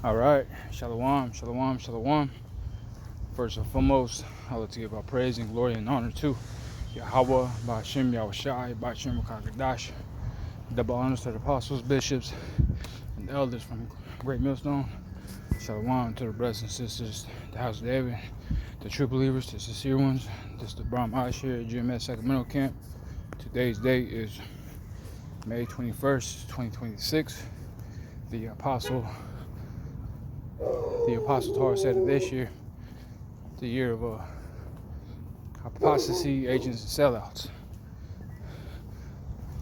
All right, shalom, shalom, shalom. First and foremost, I would like to give our praise and glory and honor to Yahweh, Ba'ashem, Yahushai, Ba'ashem, Kakadash. Double honors to the apostles, bishops, and the elders from Great Millstone. Shalom to the brothers and sisters, the house of David, the true believers, the sincere ones. This is the Bram Ashir at GMS Sacramento Camp. Today's date is May 21st, 2026. The Apostle Torah said it this year, the year of apostasy, agents, and sellouts.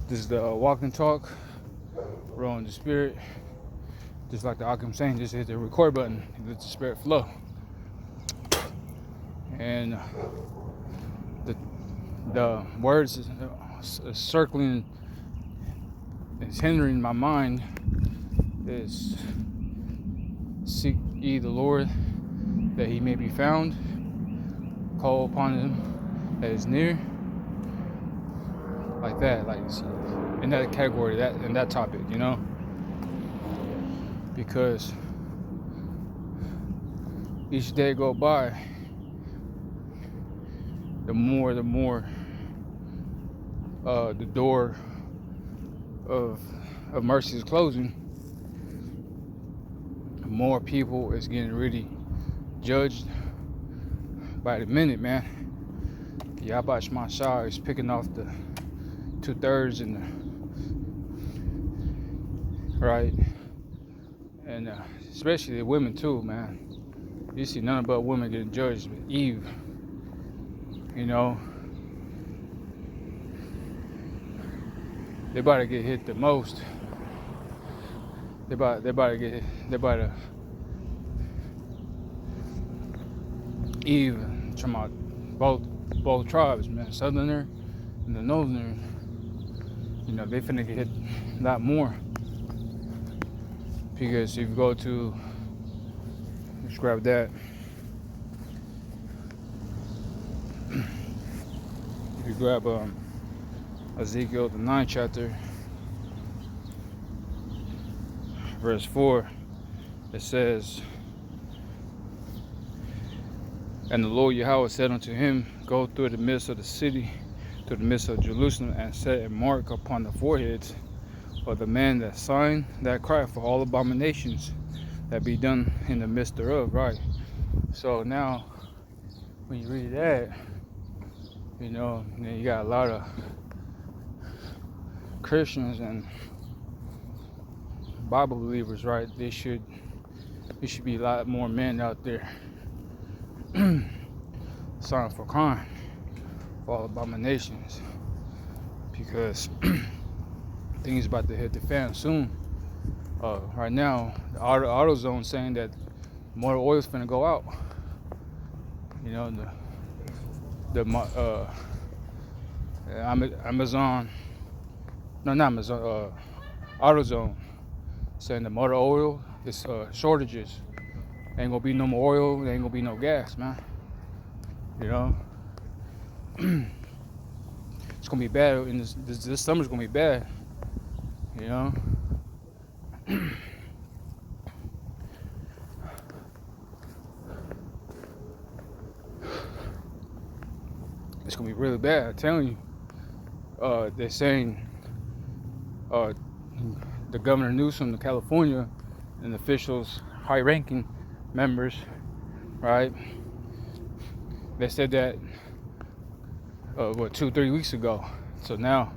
This is the walk and talk, rolling the spirit. Just like the Akim saying, just hit the record button and let the spirit flow. And the words circling is hindering my mind is seek ye the Lord that he may be found, call upon him that is near, like that, like in that category, that in that topic, because each day go by, the more the door of mercy is closing, more people is getting really judged by the minute, man. Yahweh Shema Shah is picking off the 2/3 and right, and especially the women too, man. You see none but women getting judged with Eve, they about to get hit the most. They about to Eve, talking about both tribes, man, Southerner and the Northerner. They finna get hit a lot more, because if you go to, let's grab that. If you grab Ezekiel the 9th chapter, verse 4, it says, "And the Lord Yahweh said unto him, Go through the midst of the city, to the midst of Jerusalem, and set a mark upon the foreheads of the men that sign that cry for all abominations that be done in the midst thereof." Right. So now, when you read that, you got a lot of Christians and Bible believers, right? There should be a lot more men out there signing for crime, for all abominations, because things about to hit the fan soon. Right now, the AutoZone saying that motor oil is finna go out. Amazon, no, not Amazon, AutoZone saying the motor oil is shortages. Ain't gonna be no more oil. There ain't gonna be no gas, man. It's gonna be bad. And this summer's gonna be bad. It's gonna be really bad. I'm telling you. They're saying the Governor Newsom of California and officials, high-ranking members, right? They said that 2-3 weeks ago. So now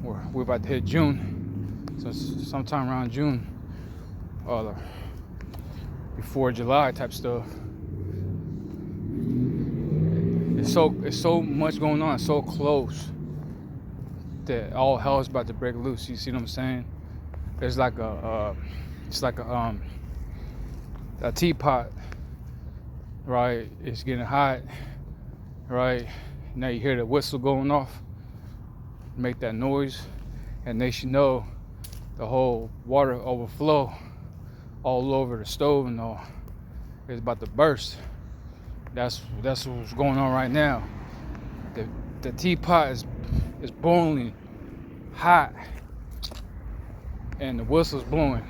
we're about to hit June. So sometime around June, before July type stuff. It's so much going on, so close, that all hell is about to break loose. You see what I'm saying? There's like a teapot, right? It's getting hot, right? Now you hear the whistle going off, make that noise, and they should know the whole water overflow all over the stove and all. It's about to burst. That's what's going on right now. The teapot is boiling hot, and the whistle's blowing.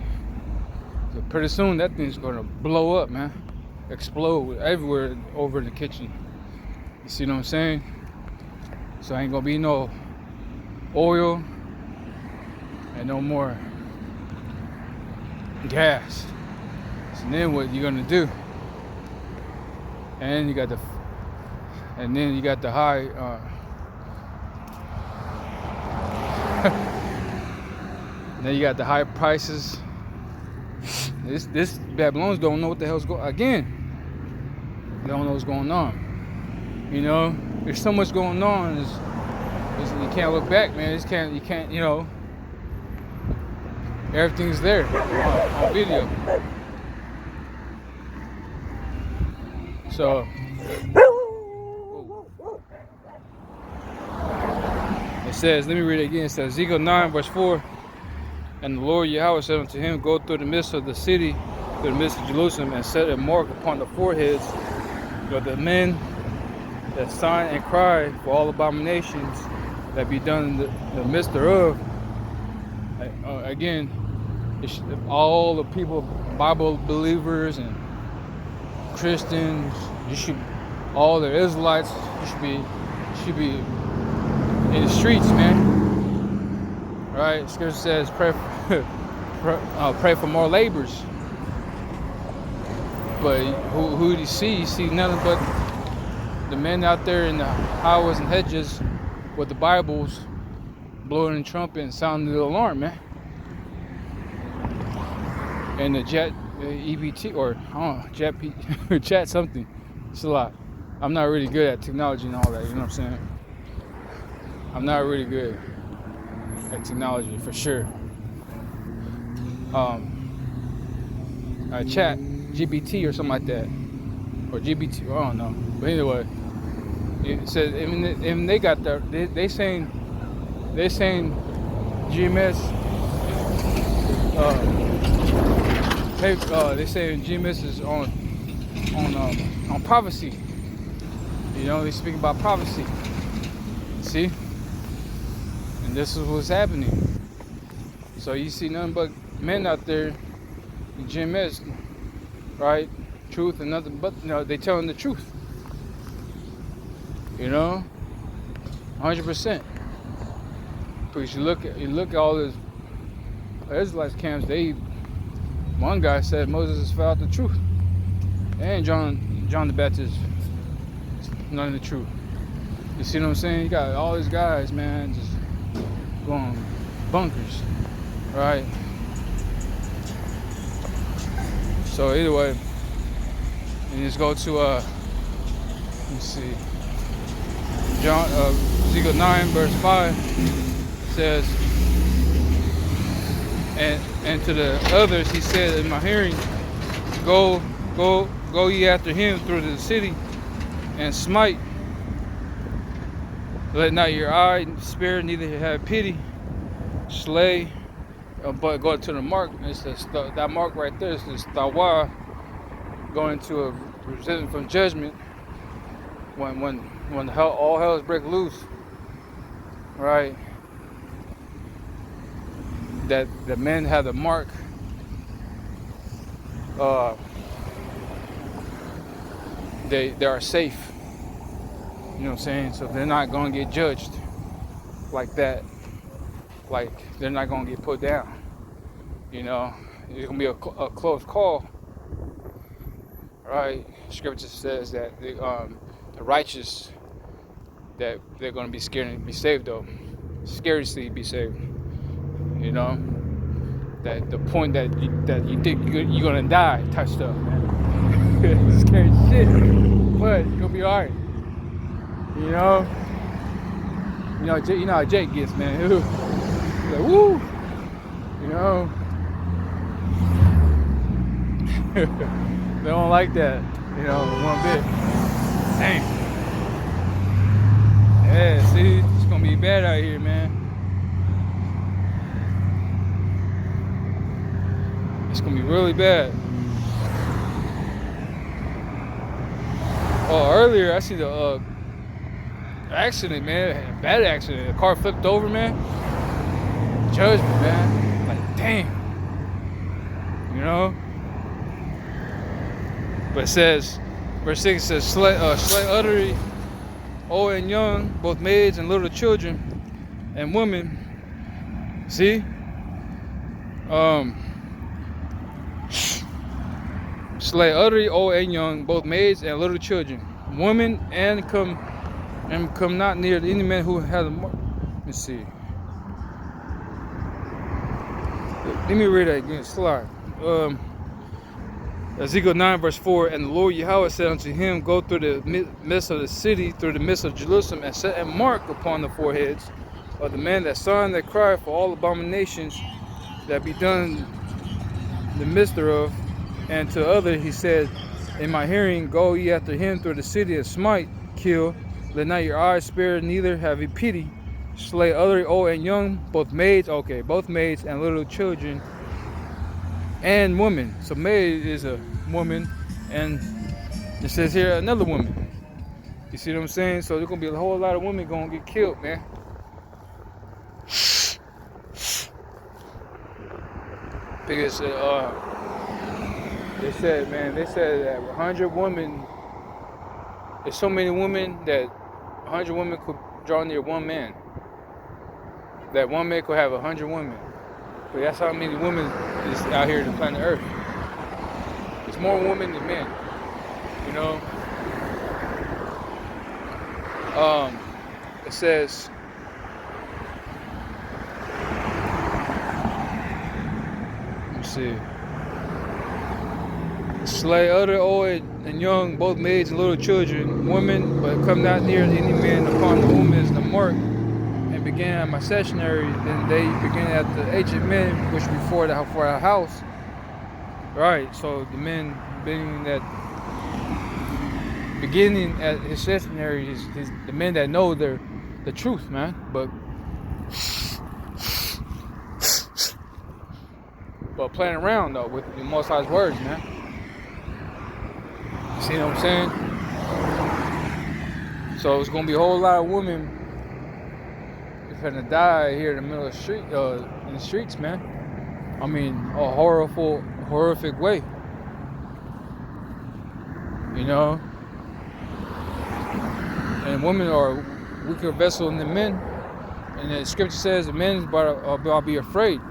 pretty soon that thing's gonna blow up, man. Explode everywhere over in the kitchen. You see what I'm saying? So ain't gonna be no oil and no more gas. So then what you gonna do? And then you got the high then you got the high prices. This Babylonians don't know what the hell's going on. Again, they don't know what's going on. You know, there's so much going on. You can't look back, man. You can't, you know. Everything's there on video. So it says, let me read it again. It says, Ezekiel 9, verse 4. And the Lord Yahweh said unto him, Go through the midst of the city, through the midst of Jerusalem, and set a mark upon the foreheads of the men that sign and cry for all abominations that be done in the midst thereof. Again, all the people, Bible believers and Christians, all the Israelites, you should be in the streets, man. Right? Scripture says, pray for more laborers. But who do you see? You see nothing but the men out there in the highways and hedges with the Bibles, blowing the trumpet and sounding the alarm, man. And the EBT, or I don't know, chat something. It's a lot. I'm not really good at technology and all that, you know what I'm saying? I'm not really good at technology, for sure. Chat GPT or something like that, or GBT, I don't know. But anyway, it says, and they got their, they saying GMS. They saying GMS is on prophecy. You know, they speaking about prophecy. See? And this is what's happening. So you see nothing but men out there, GMS, right? Truth and nothing but, you know, they telling the truth. You know? 100%. Because you look at all this Israelites camps, one guy said Moses has found the truth. And John the Baptist, none of the truth. You see what I'm saying? You got all these guys, man, just going bunkers, right? So anyway, and just go to let's see, Ezekiel 9 verse 5 says, and to the others he said in my hearing, go ye after him through the city and smite. Let not your eye spare, neither have pity. Slay, but go to the mark. It's that mark right there. It's this Tawa, going to a resistance from judgment. When all hell is break loose, right? That the men have the mark. They are safe. You know what I'm saying? So they're not going to get judged like that. Like, they're not going to get put down. You know, it's going to be a close call. Right? Scripture says that the righteous, that they're going to be scared and be saved, though. Scarcely be saved. You know? That the point that you think you're going to die type stuff, man. Scary shit. But you'll be alright. You know how Jake gets, man. Like, woo, you know. They don't like that, you know, one bit. Dang. Yeah, see, it's gonna be bad out here, man. It's gonna be really bad. Oh, earlier I see the accident, man. Bad accident. The car flipped over, man. Judgment, man. Like, damn. You know? But it says, verse 6 says, slay utterly old and young, both maids and little children and women. See? Slay utterly old and young, both maids and little children, women, and come not near any man who has a mark. Let me see. Let me read that again. Slide. Ezekiel 9 verse 4, and the Lord Yahweh said unto him, go through the midst of the city, through the midst of Jerusalem, and set a mark upon the foreheads of the men that sign that cry for all abominations that be done in the midst thereof. And to other he said in my hearing, go ye after him through the city, and smite, kill, let not your eyes spare, neither have ye pity. Slay utterly old and young, both maids, okay, both maids and little children, and women. So maid is a woman, and it says here another woman. You see what I'm saying? So there's gonna be a whole lot of women gonna get killed, man. Because they said that 100 women, there's so many women that 100 women could draw near one man. That one man could have 100 women. But that's how many women is out here on the planet Earth. It's more women than men, you know. It says, let me see. Slay utterly old and young, both maids and little children, women, but come not near any man upon whom is the mark. And began at my stationary, then they began at the ancient men which before for our house. Right, so the men beginning at his stationary is the men that know the truth, man. But playing around though with the Most High's words, man. You see what I'm saying? So it's gonna be a whole lot of women gonna die here in the middle of the street, in the streets, man. I mean, a horrific way. You know, and women are a weaker vessel than the men, and the scripture says the men are be afraid.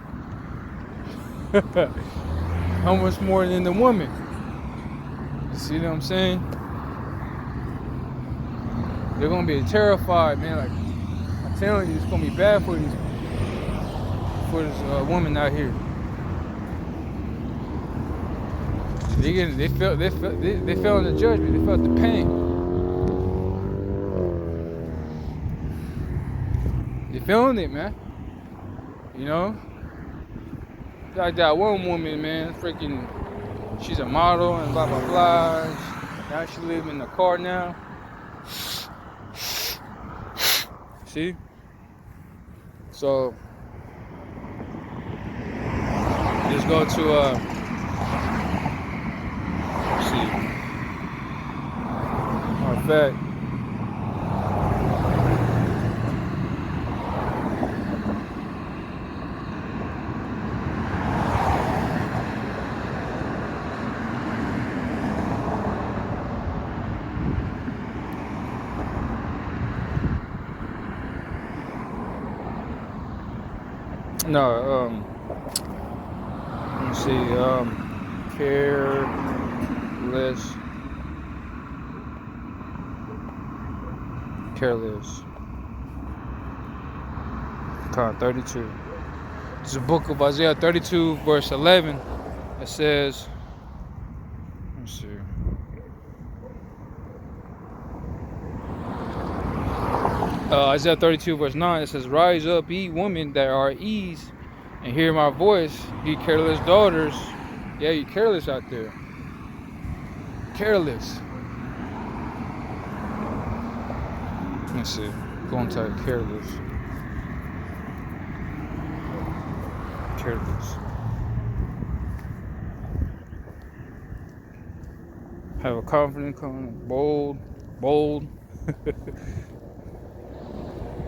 How much more than the woman? You see what I'm saying? They're gonna be terrified, man. Like, I'm telling you, it's gonna be bad for this woman out here. They felt the judgment. They felt the pain. They feeling it, man. You know, like that one woman, man. Freaking, she's a model and blah blah blah. Now she live in a car now. See? So just go to let's see. Matter of fact, no, let me see, careless, Con 32. It's the book of Isaiah 32, verse 11. It says, let me see. Isaiah 32, verse 9, it says, rise up, ye women that are at ease, and hear my voice, ye careless daughters. Yeah, you careless out there. Careless. Let's see. Go and type careless. Careless. Have a confident, bold.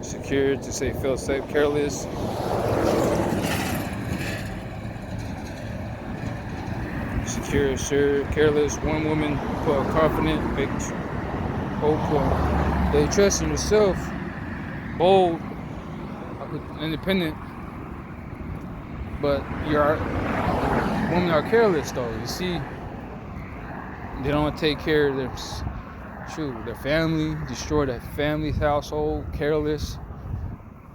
Secure, to say feel safe, careless. secure, sure, careless. One woman put confident, big hope. They trust in yourself, bold, independent. But your women are careless, though. You see, they don't take care of their family, destroy their family's household, careless,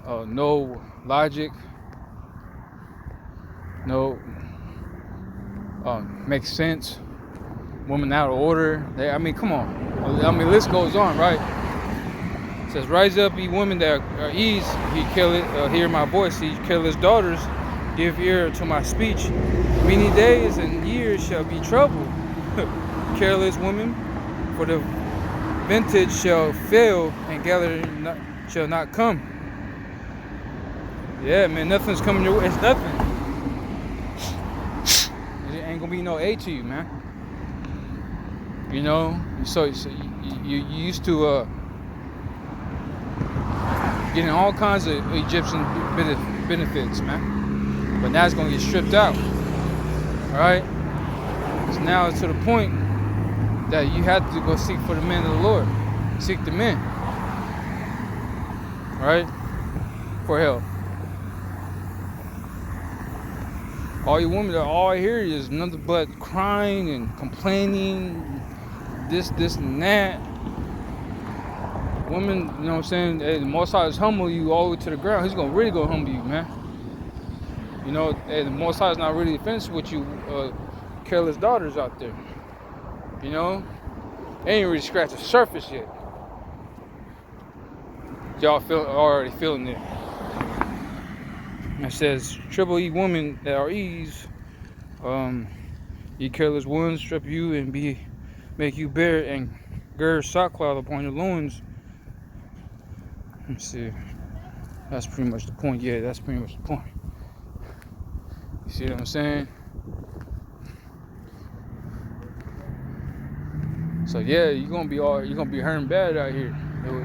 no logic, no makes sense. Women out of order. Come on. List goes on, right? It says, rise up, ye women that are ease. Hear my voice, ye careless daughters. Give ear to my speech. Many days and years shall be trouble. Careless women, for the vintage shall fail and gathering shall not come. Yeah, man, nothing's coming your way. It's nothing. It ain't gonna be no aid to you, man. You know, so you used to getting all kinds of Egyptian benefits, man. But now it's gonna get stripped out. All right. So now it's to the point that you have to go seek for the men of the Lord. Seek the men. All right? For help. All you women, all I hear is nothing but crying and complaining, this and that. Women, you know what I'm saying? Hey, the Most High is humble you all the way to the ground. He's gonna really go humble you, man. You know, hey, the Most High is not really finished with you, careless daughters out there. You know, they ain't really scratched the surface yet. Y'all already feeling it. It says, "Trouble ye women that are ease, ye careless ones, strip you and make you bear and gird sackcloth upon your loins." Let's see. That's pretty much the point. Yeah, that's pretty much the point. You see what I'm saying? So yeah, you're gonna be hurting bad out here.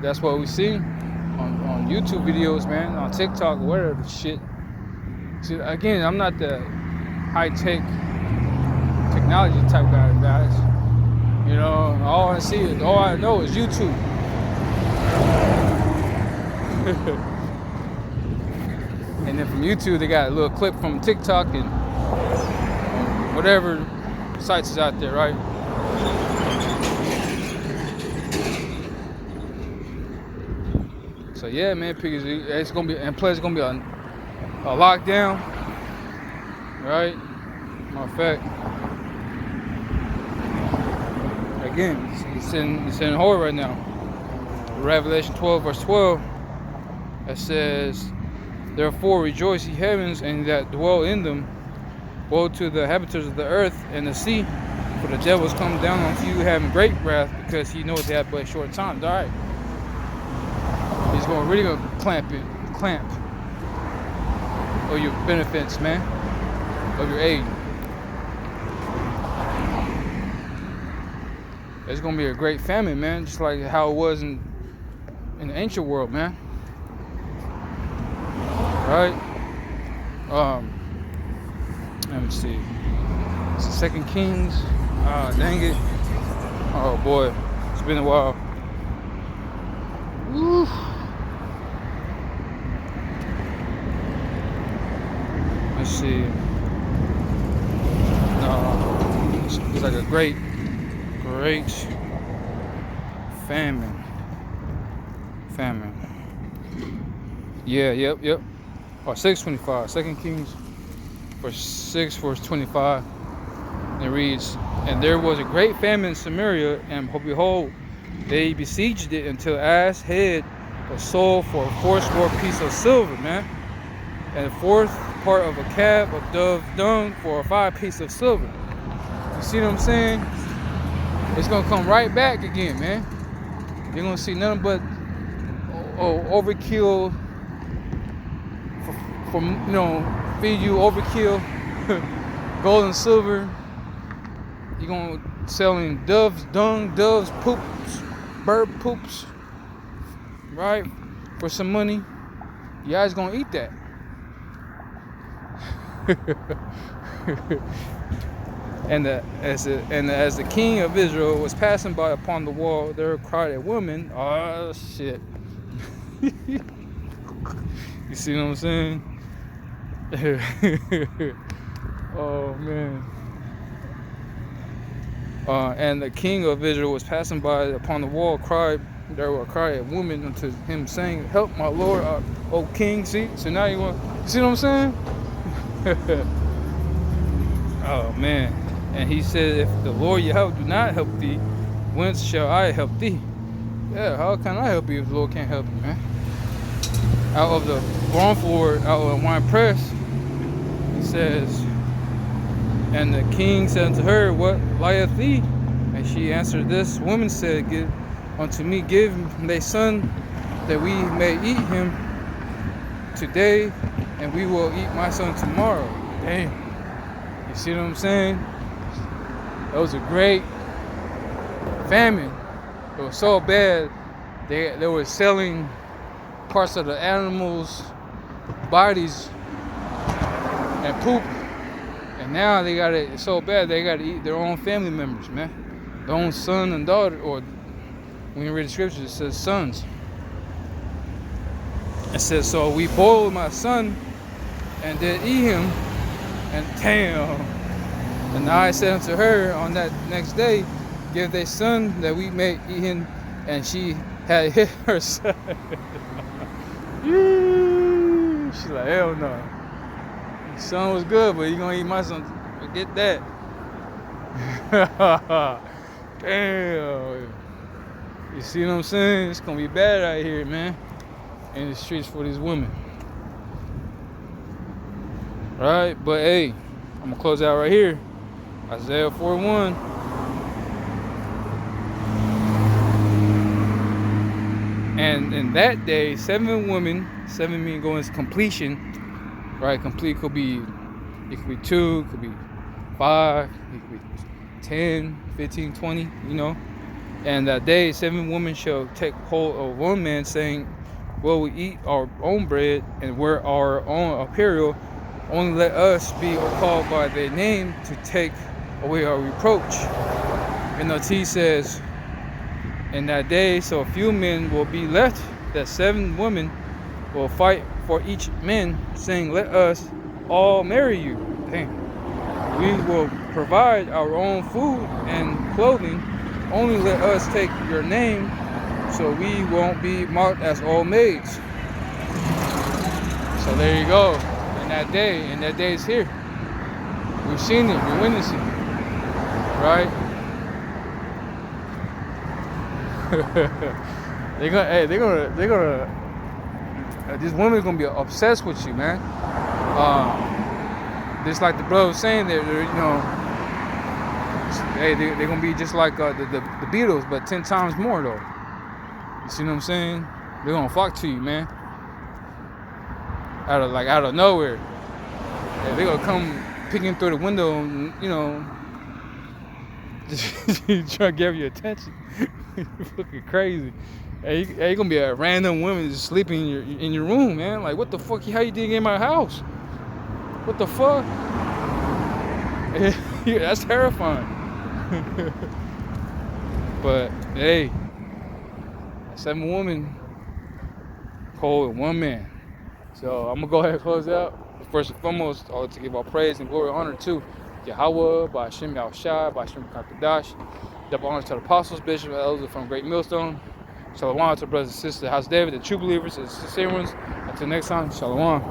That's what we see on YouTube videos, man, on TikTok, whatever shit. See, again, I'm not the high-tech technology type guy, guys. You know, all I know is YouTube. And then from YouTube, they got a little clip from TikTok and whatever sites is out there, right? So yeah, man, it's gonna be, and plus it's gonna be a lockdown, right? Matter of fact, again, it's in horror right now. Revelation 12 verse 12. It says, "Therefore rejoice, ye heavens, and that dwell in them. Woe to the inhabitants of the earth and the sea, for the devil is come down on you, having great wrath, because he knows they have but a short time." All right. He's really gonna clamp of your benefits, man, of your aid. It's gonna be a great famine, man, just like how it was in the ancient world, man. Right? Let me see. It's 2 Kings. Dang it. Oh boy, it's been a while. Woo. Let's see. It's like a great famine. Yeah, yep. Or 6:25. 2 Kings 6 verse 25. It reads, "And there was a great famine in Samaria, and behold, they besieged it until ass head was sold for 80 pieces of silver, man, and a fourth part of a calf of dove dung for 5 pieces of silver." You see what I'm saying? It's gonna come right back again, man. You're gonna see nothing but overkill from feed you overkill, gold and silver. You're gonna selling doves dung, doves poops, bird poops, right? For some money. You guys gonna eat that. As the king of Israel was passing by upon the wall, there cried a woman. Oh shit! You see what I'm saying? Oh man! And the king of Israel was passing by upon the wall. There will cry a woman unto him, saying, "Help, my lord, O king." See, so now you see what I'm saying? Oh man! And he said, "If the Lord your help do not help thee, whence shall I help thee?" Yeah, how can I help you if the Lord can't help you, man? Out of the barn floor, out of the wine press, he says, and the king said unto her, "What lieth thee?" And she answered, "This woman said, Give unto me, give thy son, that we may eat him today, and we will eat my son tomorrow." Damn. You see what I'm saying? That was a great famine. It was so bad, they were selling parts of the animals' bodies and poop. And now they got it so bad they got to eat their own family members, man. Their own son and daughter, or when you read the scriptures, it says sons. It says, so we boiled my son and did eat him, and damn. And I said unto her on that next day, give thy son that we may eat him, and she had hit her son. She's like, hell no. The son was good, but you gonna eat my son. Forget that. Damn. You see what I'm saying? It's gonna be bad out here, man. In the streets for these women. Alright, but hey, I'm gonna close out right here. Isaiah 41. And in that day, 7 women, 7 mean going to completion, right? Complete could be 2, could be 5, it could be 10, 15, 20, you know. And that day, 7 women shall take hold of one man, saying, will we eat our own bread and wear our own apparel? Only let us be called by their name to take away our reproach. And the T says, in that day, so few men will be left, that 7 women will fight for each man, saying, let us all marry you. Dang. We will provide our own food and clothing. Only let us take your name, so we won't be marked as old maids. So there you go. In that day, and that day is here. We've seen it, we're witnessing it. Right? These women are gonna be obsessed with you, man. Just like the brother was saying, they're they're gonna be just like the Beatles, but 10 times more though. You see what I'm saying? They're gonna flock to you, man. Out of nowhere. Yeah, they're gonna come peeking through the window, and, just trying to give you attention. You're fucking crazy. Hey, you gonna be a random woman just sleeping in your room, man. Like, what the fuck? How you didn't get in my house? What the fuck? Yeah, that's terrifying. But hey, 7 women hold 1 man. So I'm gonna go ahead and close out. First and foremost, I like to give all praise and glory and honor to Yahweh, by Hashem Yahushua, by Hashem Kakadash. Double honor to the apostles, bishops, and elders from Great Millstone. Shalom to brothers and sisters, the House of David, the true believers, and the sincere ones. Until next time, shalom.